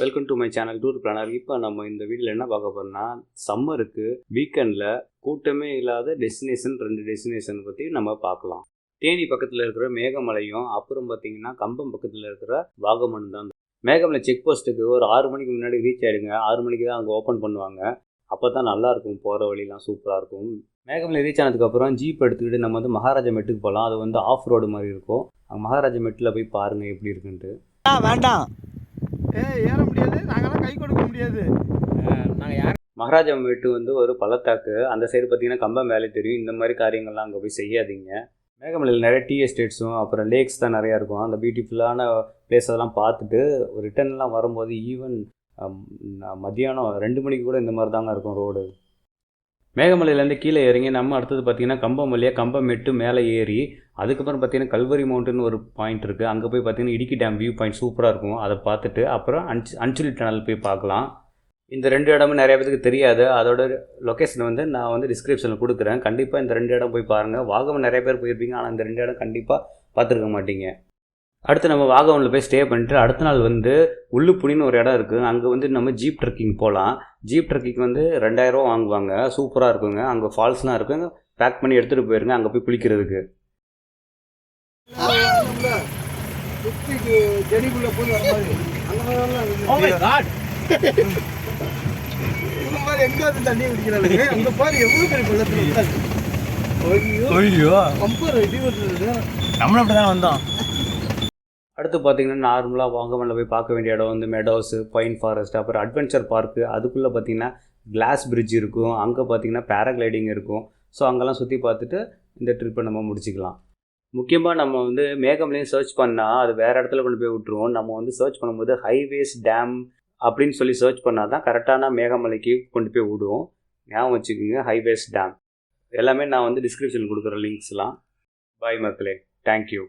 Welcome to my channel tour planar. இப்போ நம்ம இந்த வீடியோவில் என்ன பார்க்க போகிறோம்னா, சம்மருக்கு வீக்கெண்டில் கூட்டமே இல்லாத டெஸ்டினேஷன் 2 டெஸ்டினேஷன் பற்றி நம்ம பார்க்கலாம். தேனி பக்கத்தில் இருக்கிற மேகமலையும் அப்புறம் பார்த்திங்கன்னா கம்பம் பக்கத்தில் இருக்கிற வாகமன் தான். மேகமலை செக் போஸ்ட்டுக்கு ஒரு 6 மணிக்கு முன்னாடி ரீச் ஆகிடுங்க. 6 மணிக்கு தான் அங்கே ஓப்பன் பண்ணுவாங்க. அப்போ தான் நல்லாயிருக்கும், போகிற வழிலாம் சூப்பராக இருக்கும். மேகமலை ரீச் ஆனதுக்கப்புறம் ஜீப் எடுத்துக்கிட்டு நம்ம வந்து மகாராஜா மெட்டுக்கு போகலாம். அது வந்து ஆஃப் ரோடு மாதிரி இருக்கும். மகாராஜா மெட்டில் போய் பாருங்கள் எப்படி இருக்குன்ட்டு. வேண்டாம், ஏற முடியாது, நாங்களாம் கை கொடுக்க முடியாது. மகாராஜா மெட்டு வந்து ஒரு பள்ளத்தாக்கு. அந்த சைடு பார்த்தீங்கன்னா கம்பம் வேலை தெரியும். இந்த மாதிரி காரியங்கள்லாம் அங்கே போய் செய்யாதீங்க. மேகமலையில் நிறைய டீ எஸ்டேட்ஸும் அப்புறம் லேக்ஸ் தான் நிறையா இருக்கும். அந்த பியூட்டிஃபுல்லான பிளேஸ் அதெல்லாம் பார்த்துட்டு ரிட்டர்ன்லாம் வரும்போது ஈவன் மத்தியானம் 2 மணிக்கு கூட இந்த மாதிரி தாங்க இருக்கும் ரோடு. மேகமலையிலேருந்து கீழே இறங்கி நம்ம அடுத்தது பார்த்திங்கன்னா கம்பம் வழியாக கம்பம் மெட்டு மேலே ஏறி அதுக்கப்புறம் பார்த்திங்கன்னா கல்வரி மவுண்டன் ஒரு பாயிண்ட் இருக்குது. அங்கே போய் பார்த்திங்கன்னா இடுக்கி டேம் வியூ பாயிண்ட் சூப்பராக இருக்கும். அதை பார்த்துட்டு அப்புறம் அஞ்சுலி டனல் போய் பார்க்கலாம். இந்த 2 இடமும் நிறைய பேருக்கு தெரியாது. அதோட லொக்கேஷன் வந்து நான் வந்து டிஸ்கிரிப்ஷனில் கொடுக்குறேன். கண்டிப்பாக இந்த 2 இடம் போய் பாருங்கள். வாகமன் நிறைய பேர் போயிருப்பீங்க, ஆனால் இந்த 2 இடம் கண்டிப்பாக பார்த்துருக்க மாட்டீங்க. அடுத்து நம்ம வாகமனில் போய் ஸ்டே பண்ணிட்டு அடுத்த நாள் வந்து உள்ளுப்புனின்னு ஒரு இடம் இருக்குது. அங்கே வந்து நம்ம ஜீப் ட்ரெக்கிங் போகலாம். ஜீப் ட்ரெக்கிங் வந்து 2000 ரூபா வாங்குவாங்க. சூப்பராக இருக்குங்க. அங்கே ஃபால்ஸ்லாம் இருக்குங்க. பேக் பண்ணி எடுத்துகிட்டு போயிருங்க அங்கே போய் குளிக்கிறதுக்கு. நம்மளும் அப்படிதான் வந்தோம். அடுத்து பார்த்திங்கன்னா நார்மலாக வாகமனில் போய் பார்க்க வேண்டிய இடம் வந்து மெடோஸு, பைன் ஃபாரஸ்ட், அப்புறம் அட்வென்ச்சர் பார்க்கு. அதுக்குள்ளே பார்த்திங்கன்னா கிளாஸ் பிரிட்ஜ் இருக்கும். அங்கே பார்த்திங்கன்னா பேராகிளைடிங் இருக்கும். ஸோ அங்கெல்லாம் சுற்றி பார்த்துட்டு இந்த ட்ரிப்பை நம்ம முடிச்சிக்கலாம். முக்கியமாக நம்ம வந்து மேகமலையும் சர்ச் பண்ணால் அது வேறு இடத்துல கொண்டு போய் விட்டுருவோம். நம்ம வந்து சர்ச் பண்ணும்போது ஹைவேஸ் டேம் அப்படின்னு சொல்லி சர்ச் பண்ணால் தான் கரெக்டான மேகமலைக்கு கொண்டு போய் விடுவோம். ஞாபகம் வச்சுக்கோங்க, ஹைவேஸ் டேம். எல்லாமே நான் வந்து டிஸ்கிரிப்ஷனில் கொடுக்குற லிங்க்ஸ்லாம். பாய் மக்களே, தேங்க்யூ.